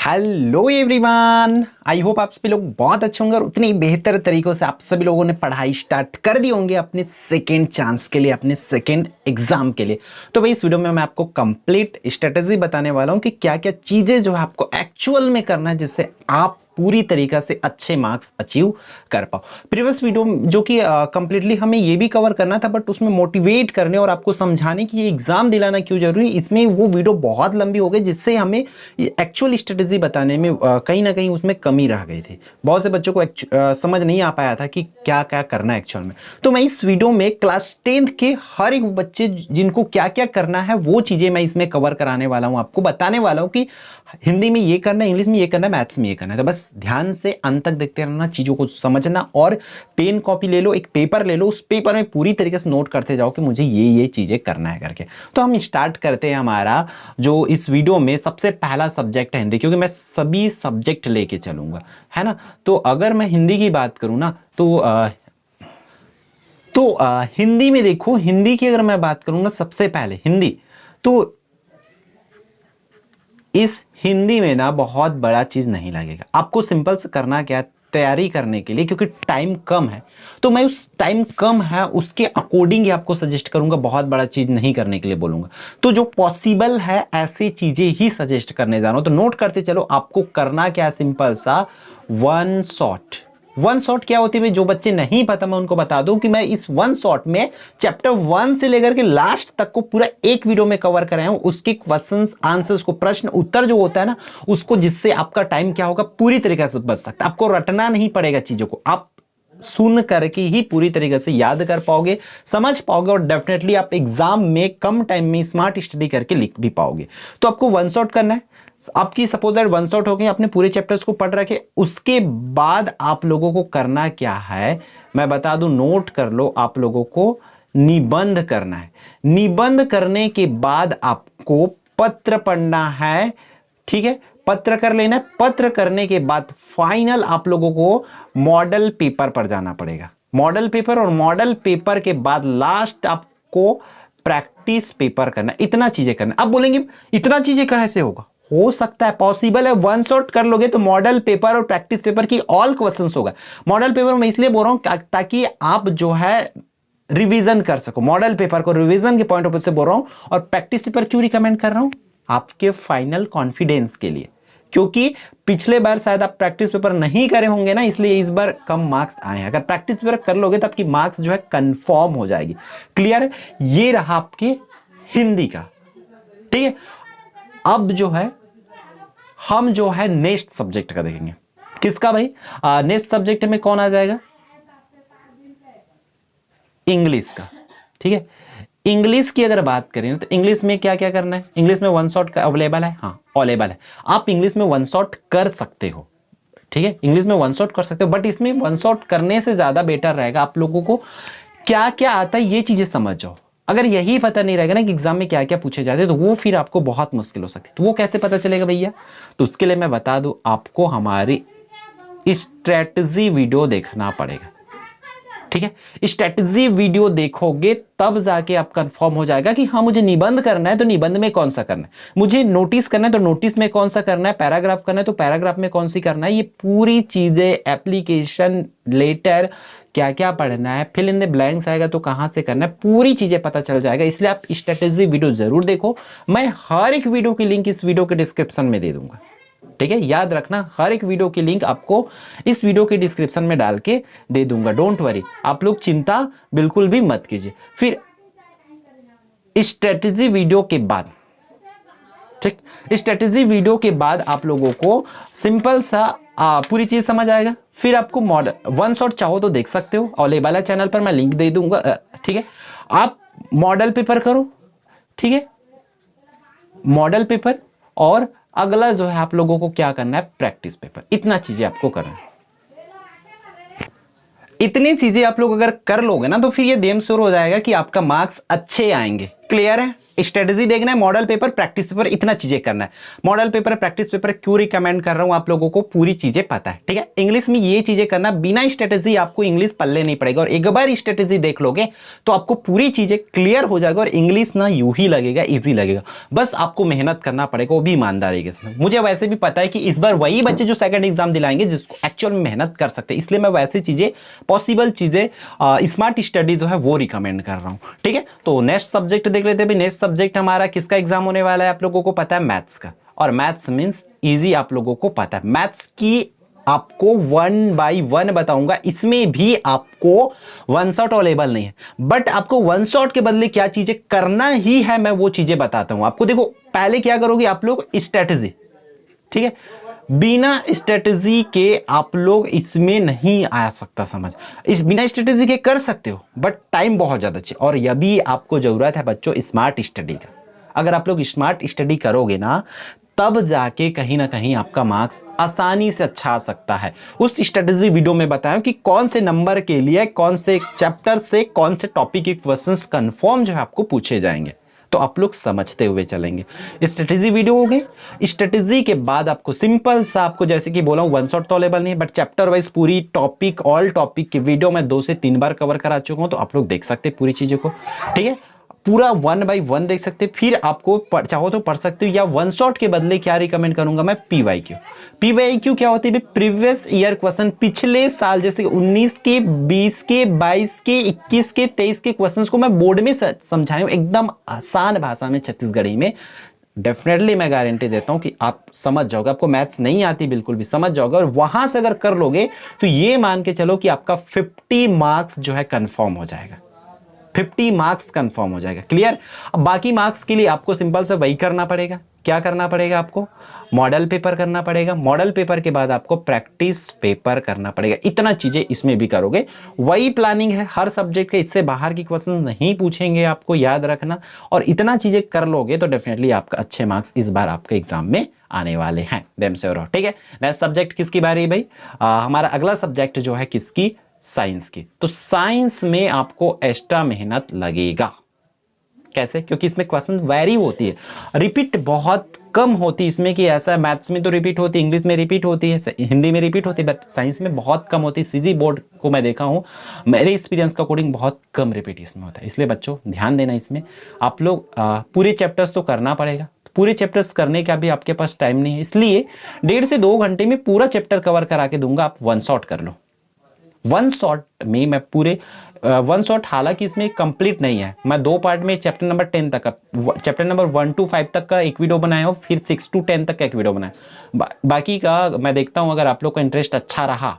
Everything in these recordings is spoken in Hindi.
हेलो एवरीवन, आई होप आप सभी लोग बहुत अच्छे होंगे और उतने ही बेहतर तरीकों से आप सभी लोगों ने पढ़ाई स्टार्ट कर दी होंगे अपने सेकेंड चांस के लिए, अपने सेकेंड एग्जाम के लिए। तो भाई इस वीडियो में मैं आपको कंप्लीट स्ट्रेटेजी बताने वाला हूं कि क्या क्या चीजें जो है आपको एक्चुअल में करना है जिससे आप पूरी तरीका से अच्छे मार्क्स अचीव कर पाओ। प्रीवियस वीडियो जो कि कंप्लीटली हमें ये भी कवर करना था, बट उसमें मोटिवेट करने और आपको समझाने की ये एग्जाम दिलाना क्यों जरूरी, इसमें वो वीडियो बहुत लंबी हो गई जिससे हमें एक्चुअल स्ट्रेटेजी बताने में कहीं ना कहीं उसमें कमी रह गई थी। बहुत से बच्चों को समझ नहीं आ पाया था कि क्या क्या करना है एक्चुअल में। तो मैं इस वीडियो में क्लास 10th के हर एक बच्चे जिनको क्या क्या करना है वो चीजें मैं इसमें कवर कराने वाला हूं, आपको बताने वाला हूं कि हिंदी में ये करना है, इंग्लिश में ये करना है, मैथ्स में ये करना है। तो बस ध्यान से अंत तक देखते रहना, चीजों को समझना और पेन कॉपी ले लो, एक पेपर ले लो, उस पेपर में पूरी तरीके से नोट करते जाओ कि मुझे ये चीजें करना है करके। तो हम स्टार्ट करते हैं। हमारा जो इस वीडियो में सबसे पहला सब्जेक्ट है हिंदी, क्योंकि मैं सभी सब्जेक्ट लेके चलूंगा, है ना। तो अगर मैं हिंदी की बात करूं ना तो हिंदी में देखो, हिंदी की अगर मैं बात करूंगा सबसे पहले हिंदी, तो इस हिंदी में ना बहुत बड़ा चीज नहीं लगेगा आपको। सिंपल से करना क्या है, तैयारी करने के लिए, क्योंकि टाइम कम है तो मैं उस टाइम कम है उसके अकॉर्डिंग ही आपको सजेस्ट करूंगा, बहुत बड़ा चीज नहीं करने के लिए बोलूंगा। तो जो पॉसिबल है ऐसी चीजें ही सजेस्ट करने जा रहा हूं। तो नोट करते चलो, आपको करना क्या है, सिंपल सा वन शॉट। वन शॉट क्या होती है, जो बच्चे नहीं पता मैं उनको बता दूं कि मैं इस वन शॉट में चैप्टर 1 से लेकर के लास्ट तक को पूरा एक वीडियो में कवर कराया हूं। उसके क्वेश्चंस आंसर्स को, प्रश्न उत्तर जो होता है ना उसको, जिससे आपका टाइम क्या होगा पूरी तरीके से बच सकता है। आपको रटना नहीं पड़ेगा चीजों को, आप सुन करके ही पूरी तरीके से याद कर पाओगे, समझ पाओगे और डेफिनेटली आप एग्जाम में कम टाइम में स्मार्ट स्टडी करके लिख भी पाओगे। तो आपको वन शॉट करना है। आपकी सपोज दैट वन शॉट हो गई, आपने पूरे चैप्टर्स को पढ़ रखे, उसके बाद आप लोगों को करना क्या है मैं बता दूं, नोट कर लो। आप लोगों को निबंध करना है। निबंध करने के बाद आपको पत्र पढ़ना है, ठीक है, पत्र कर लेना है। पत्र करने के बाद फाइनल आप लोगों को मॉडल पेपर पर जाना पड़ेगा। मॉडल पेपर, और मॉडल पेपर के बाद लास्ट आपको प्रैक्टिस पेपर करना। इतना चीजें करना। अब बोलेंगे इतना चीजें कैसे होगा, हो सकता है, पॉसिबल है। वन शॉट कर लोगे तो मॉडल पेपर और प्रैक्टिस पेपर की ऑल क्वेश्चंस होगा। मॉडल पेपर मैं इसलिए बोल रहा हूं ताकि आप जो है रिवीजन कर सको। मॉडल पेपर को रिवीजन के पॉइंट ऑफ व्यू से बोल रहा हूं, और प्रैक्टिस पेपर क्यों रिकमेंड कर रहा हूं, आपके फाइनल कॉन्फिडेंस के लिए, क्योंकि पिछले बार शायद आप प्रैक्टिस पेपर नहीं करे होंगे ना, इसलिए इस बार कम मार्क्स आए हैं। अगर प्रैक्टिस पेपर कर लोगे तो आपकी मार्क्स जो है कंफर्म हो जाएगी। क्लियर है, ये रहा आपके हिंदी का, ठीक है। अब जो है हम जो है नेक्स्ट सब्जेक्ट का देखेंगे। किसका भाई, नेक्स्ट सब्जेक्ट में कौन आ जाएगा, इंग्लिश का, ठीक है। इंग्लिश की अगर बात करें तो इंग्लिश में क्या क्या करना है। इंग्लिश में वन शॉट अवेलेबल है, हाँ अवेलेबल है। आप इंग्लिश में वन शॉट कर सकते हो, ठीक है, इंग्लिश में वन शॉट कर सकते हो, बट इसमें वन शॉट करने से ज्यादा बेटर रहेगा आप लोगों को क्या क्या आता है ये चीजें समझ जाओ। अगर यही पता नहीं रहेगा ना कि एग्जाम में क्या क्या पूछे जाते हैं तो वो फिर आपको बहुत मुश्किल हो सकती है। तो वो कैसे पता चलेगा भैया, तो उसके लिए मैं बता दूं, आपको हमारी स्ट्रेटजी वीडियो देखना पड़ेगा, ठीक है। स्ट्रेटजी वीडियो देखोगे तब जाके आप कंफर्म हो जाएगा कि हाँ मुझे निबंध करना है तो निबंध में कौन सा करना है, मुझे नोटिस करना है तो नोटिस में कौन सा करना है, पैराग्राफ करना है तो पैराग्राफ में कौन सी करना है। ये पूरी चीजें, एप्लीकेशन, लेटर, क्या क्या पढ़ना है, फिल इन द ब्लैंक्स आएगा तो कहां से करना है, पूरी चीजें पता चल जाएगा। इसलिए आप स्ट्रेटजी वीडियो जरूर देखो। मैं हर एक वीडियो की लिंक इस वीडियो के डिस्क्रिप्शन में दे दूंगा, ठीक है। याद रखना, हर एक वीडियो की लिंक आपको इस वीडियो के डिस्क्रिप्शन में डाल के दे दूंगा। डोंट वरी, आप लोग चिंता बिल्कुल भी मत कीजिए। फिर स्ट्रेटजी वीडियो के बाद, ठीक, स्ट्रेटजी वीडियो के बाद आप लोगों को सिंपल सा पूरी चीज समझ आएगा। फिर आपको मॉडल वन शॉट चाहो तो देख सकते हो, अवेलेबल है चैनल पर, मैं लिंक दे दूंगा, ठीक है। आप मॉडल पेपर करो, ठीक है, मॉडल पेपर, और अगला जो है आप लोगों को क्या करना है, प्रैक्टिस पेपर। इतना चीजें आपको करना है। इतनी चीजें आप लोग अगर कर लोगे ना तो फिर ये देम श्योर हो जाएगा कि आपका मार्क्स अच्छे आएंगे। क्लियर है, स्ट्रेटेजी देखना है, मॉडल पेपर, प्रैक्टिस पेपर, इतना चीजें करना है। मॉडल पेपर, प्रैक्टिस पेपर क्यों रिकमेंड कर रहा हूं, आप लोगों को पूरी चीजें पता है, ठीक है। इंग्लिश में ये चीजें करना, बिना स्ट्रेटेजी आपको इंग्लिश पल्ले नहीं पड़ेगा, और एक बार स्ट्रेटेजी देख लोगे तो आपको पूरी चीजें क्लियर हो जाएगा और इंग्लिश ना यूं ही लगेगा, ईजी लगेगा। बस आपको मेहनत करना पड़ेगा, वो भी ईमानदारी के साथ। मुझे वैसे भी पता है कि इस बार वही बच्चे जो सेकंड एग्जाम दिलाएंगे जिसको एक्चुअल में मेहनत कर सकते हैं, इसलिए मैं वैसी चीजें, पॉसिबल चीजें, स्मार्ट स्टडी जो है वो रिकमेंड कर रहा हूं, ठीक है। तो नेक्स्ट सब्जेक्ट देख लेते हैं। नेक्स्ट सब्जेक्ट हमारा किसका एग्जाम होने वाला है, आप लोगों को पता है, मैथ्स का। और मैथ्स मींस इजी, आप लोगों को पता है। मैथ्स की आपको 1 बाय 1 बताऊंगा, इसमें भी आपको वन शॉट अवेलेबल नहीं है, बट आपको वन शॉट के बदले क्या चीजें करना ही है, मैं वो चीजें बताता हूं आपको। देखो पहले क्या करोगे आप लोग, स्ट्रेटेजी, ठीक है। बिना स्ट्रेटेजी के आप लोग इसमें नहीं आ सकता समझ। इस बिना स्ट्रेटेजी के कर सकते हो, बट टाइम बहुत ज्यादा चाहिए, और यह भी आपको जरूरत है बच्चों स्मार्ट स्टडी का। अगर आप लोग स्मार्ट स्टडी करोगे ना, तब जाके कहीं ना कहीं आपका मार्क्स आसानी से अच्छा आ सकता है। उस स्ट्रेटेजी वीडियो में बताया कि कौन से नंबर के लिए कौन से चैप्टर से कौन से टॉपिक के क्वेश्चंस कंफर्म जो है आपको पूछे जाएंगे, तो आप लोग समझते हुए चलेंगे। स्ट्रेटेजी वीडियो हो गई। स्ट्रेटेजी के बाद आपको सिंपल सा, आपको जैसे कि बोला हूं वन शॉट तो अवेलेबल नहीं है, बट चैप्टर वाइज पूरी टॉपिक, ऑल टॉपिक की वीडियो मैं 2 से 3 बार कवर करा चुका हूं, तो आप लोग देख सकते हैं पूरी चीजों को, ठीक है। पूरा 1 बाय 1 देख सकते हैं। फिर आपको चाहो तो पढ़ सकते हो, या वन शॉट के बदले क्या रिकमेंड करूंगा मैं, पीवाईक्यू। पीवाईक्यू क्या होती है, प्रीवियस ईयर क्वेश्चन, पिछले साल, जैसे 19 के, 20 के, 22 के, 21 के, 23 के क्वेश्चंस को मैं बोर्ड में समझाया हूं एकदम आसान भाषा में, छत्तीसगढ़ी में। डेफिनेटली मैं गारंटी देता हूं कि आप समझ जाओगे। आपको मैथ्स नहीं आती बिल्कुल भी, समझ जाओगे, और वहां से अगर कर लोगे तो ये मान के चलो कि आपका 50 मार्क्स जो है कंफर्म हो जाएगा। 50 मार्क्स कंफर्म हो जाएगा, क्लियर। अब बाकी मार्क्स के लिए आपको सिंपल से वही करना पड़ेगा। क्या करना पड़ेगा आपको, मॉडल पेपर करना पड़ेगा। मॉडल पेपर के बाद आपको प्रैक्टिस पेपर करना पड़ेगा। इतना चीजें इसमें भी करोगे, वही प्लानिंग है हर सब्जेक्ट के, इससे बाहर की क्वेश्चन नहीं पूछेंगे, आपको याद रखना। और इतना चीजें कर लोगे तो डेफिनेटली आपका अच्छे मार्क्स इस बार आपके एग्जाम में आने वाले हैं, देम श्योर हो, ठीक है। नेक्स्ट सब्जेक्ट किसकी बारी है भाई, हमारा अगला सब्जेक्ट जो है किसकी, साइंस की। तो साइंस में आपको एक्स्ट्रा मेहनत लगेगा। कैसे, क्योंकि इसमें क्वेश्चन वैरी होती है, रिपीट बहुत कम होती है इसमें, कि ऐसा मैथ्स में तो रिपीट होती है, इंग्लिश में रिपीट होती है, हिंदी में रिपीट होती है, बट साइंस में बहुत कम होती है। सीजी बोर्ड को मैं देखा हूं, मेरे एक्सपीरियंस का अकॉर्डिंग बहुत कम रिपीट इसमें होता है। इसलिए बच्चों ध्यान देना इसमें। आप लोग पूरे चैप्टर्स तो करना पड़ेगा, पूरे चैप्टर्स करने का भी आपके पास टाइम नहीं है, इसलिए 1.5 से 2 घंटे में पूरा चैप्टर कवर करा के दूंगा, आप वन शॉट कर लो। वन शॉट में मैं पूरे वन शॉट, हालांकि इसमें कंप्लीट नहीं है, मैं 2 पार्ट में चैप्टर नंबर 10 तक का, चैप्टर नंबर 1 to 5 तक का एक वीडियो बनाया हूं, फिर 6 to 10 तक का एक वीडियो बनाया। बाकी का मैं देखता हूं, अगर आप लोग का इंटरेस्ट अच्छा रहा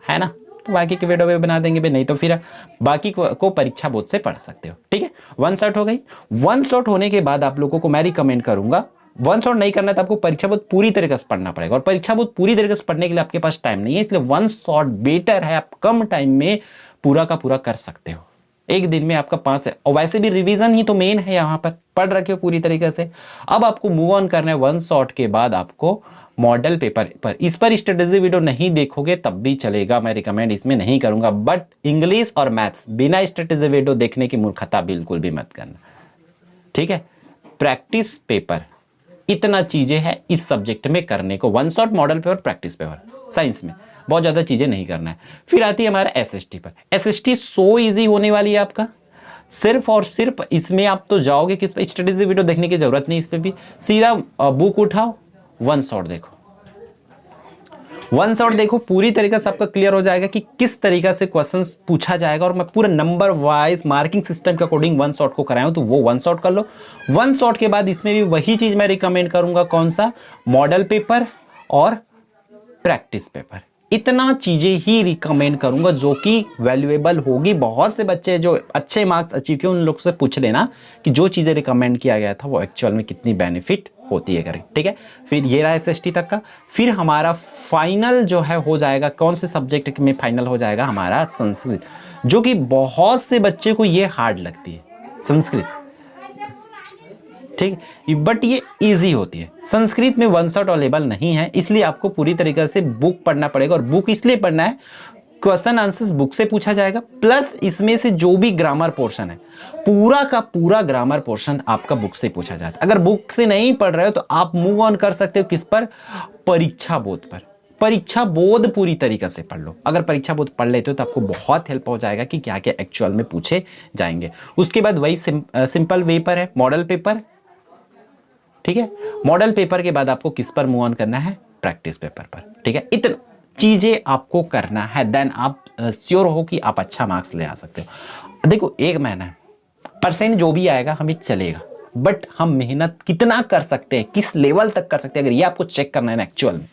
है ना, तो बाकी के वीडियो भी बना देंगे, नहीं तो फिर बाकी को परीक्षा बोर्ड से पढ़ सकते हो, ठीक है। वन शॉट हो गई। वन शॉट होने के बाद आप लोगों को मैं रिकमेंड करूंगा, वन शॉट नहीं करना तो आपको परीक्षा बहुत पूरी तरीके से पढ़ना पड़ेगा, और परीक्षा बहुत पूरी तरीके से पढ़ने के लिए आपके पास टाइम नहीं है, इसलिए वन शॉट बेटर है। आप कम टाइम में पूरा का पूरा कर सकते हो, एक दिन में आपका 5 है, और वैसे भी रिवीजन ही तो मेन है, यहाँ पर पढ़ रखे हो पूरी तरीके से। अब आपको मूव ऑन करना है वन शॉट के बाद आपको मॉडल पेपर पर। इस पर स्ट्रेटेजी वीडियो नहीं देखोगे तब भी चलेगा, मैं रिकमेंड इसमें नहीं करूंगा, बट इंग्लिश और मैथ्स बिना स्ट्रेटेजी वीडियो देखने की मूर्खता बिल्कुल भी मत करना, ठीक है। प्रैक्टिस पेपर, इतना चीजें हैं इस सब्जेक्ट में करने को, one shot, model paper, practice paper, science में बहुत ज्यादा चीजें नहीं करना है। फिर आती है हमारा एसएसटी पर। एसएसटी सो इजी होने वाली है आपका, सिर्फ और सिर्फ इसमें आप तो जाओगे किस पर, स्ट्रेटेजी वीडियो देखने की जरूरत नहीं, इस पे भी सीधा बुक उठाओ, वन शॉट देखो, वन शॉट देखो, पूरी तरीके से आपका क्लियर हो जाएगा कि किस तरीके से क्वेश्चंस पूछा जाएगा। और मैं पूरा नंबर वाइज मार्किंग सिस्टम के अकॉर्डिंग वन शॉट को कराया हूं, तो वो वन शॉट कर लो। वन शॉट के बाद इसमें भी वही चीज मैं रिकमेंड करूंगा, कौन सा, मॉडल पेपर और प्रैक्टिस पेपर। इतना चीजें ही रिकमेंड करूंगा जो कि वैल्यूएबल होगी। बहुत से बच्चे जो अच्छे मार्क्स अचीव किए उन लोग से पूछ लेना कि जो चीजें रिकमेंड किया गया था वो एक्चुअल में कितनी बेनिफिट होती है करें, ठीक है। फिर ये रहा एसएसटी तक का। फिर हमारा फाइनल जो है हो जाएगा, कौन से सब्जेक्ट में फाइनल हो जाएगा, हमारा संस्कृत, जो कि बहुत से बच्चे को ये हार्ड लगती है संस्कृत, ठीक, बट ये इजी होती है। संस्कृत में वन शॉट अवेलेबल नहीं है, इसलिए आपको पूरी तरीके से बुक पढ़ना पड़ेगा। और बुक इसलिए पढ़ना है क्वेश्चन आंसर्स बुक से पूछा जाएगा, प्लस इसमें से जो भी ग्रामर पोर्शन है पूरा का पूरा ग्रामर पोर्शन आपका बुक से पूछा जाता है। अगर बुक से नहीं पढ़ रहे हो तो आप मूव ऑन कर सकते हो किस पर, परीक्षा बोध पर। परीक्षा बोध पूरी तरीके से पढ़ लो। अगर परीक्षा बोध पढ़ लेते हो तो आपको बहुत हेल्प हो जाएगा कि क्या क्या एक्चुअल में पूछे जाएंगे। उसके बाद वही सिंपल पेपर है, मॉडल पेपर, ठीक है। मॉडल पेपर के बाद आपको किस पर मूव ऑन करना है, प्रैक्टिस पेपर पर, ठीक है। इतना चीजें आपको करना है, देन आप श्योर हो कि आप अच्छा मार्क्स ले आ सकते हो। देखो एक महीना है, परसेंट जो भी आएगा हमें चलेगा, बट हम मेहनत कितना कर सकते हैं, किस लेवल तक कर सकते हैं, अगर ये आपको चेक करना है ना एक्चुअल में,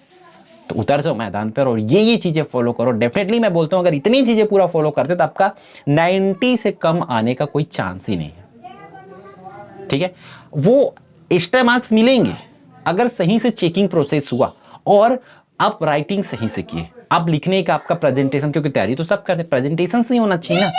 तो उतर जाओ मैदान पर और ये चीजें फॉलो करो। डेफिनेटली मैं बोलता हूं अगर इतनी चीजें पूरा फॉलो करते हो तो आपका 90 से कम आने का कोई चांस ही नहीं है, ठीक है। वो एक्स्ट्रा मार्क्स मिलेंगे अगर सही से चेकिंग प्रोसेस हुआ और आप राइटिंग सही से किए, आप लिखने का आपका प्रेजेंटेशन, क्योंकि तैयारी तो सब करते हैं, प्रेजेंटेशन सही होना चाहिए ना।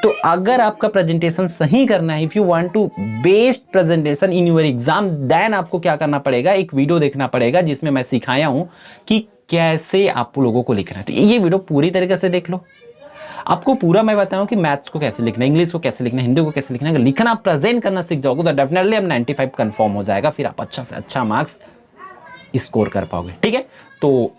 तो अगर आपका प्रेजेंटेशन सही करना है, if you want to best presentation in your exam, then आपको क्या करना पड़ेगा, एक वीडियो देखना पड़ेगा जिसमें मैं सिखाया हूं कि कैसे आप लोगों को लिखना है। तो ये वीडियो पूरी तरीके से देख लो। आपको पूरा मैं बताऊं कि मैथ्स को कैसे लिखना है, इंग्लिश को कैसे लिखना है, हिंदी को कैसे लिखना है। अगर लिखना प्रेजेंट करना सीख जाओगे तो डेफिनेटली अब 95 कंफर्म हो जाएगा, फिर आप अच्छा से अच्छा मार्क्स स्कोर कर पाओगे, ठीक है। तो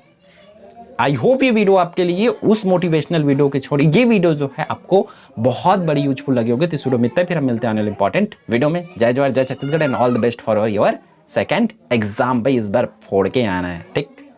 आई होप ये वीडियो आपके लिए उस मोटिवेशनल वीडियो के छोड़ ये वीडियो जो है आपको बहुत बड़ी यूजफुल लगी होगी। तो इस वीडियो में इतना, फिर हम मिलते हैं आने वाले इंपॉर्टेंट वीडियो में। जय जवाहर, जय Chhattisgarh and all the best for your second exam. भाई इस बार फोड़ के आना है, ठीक।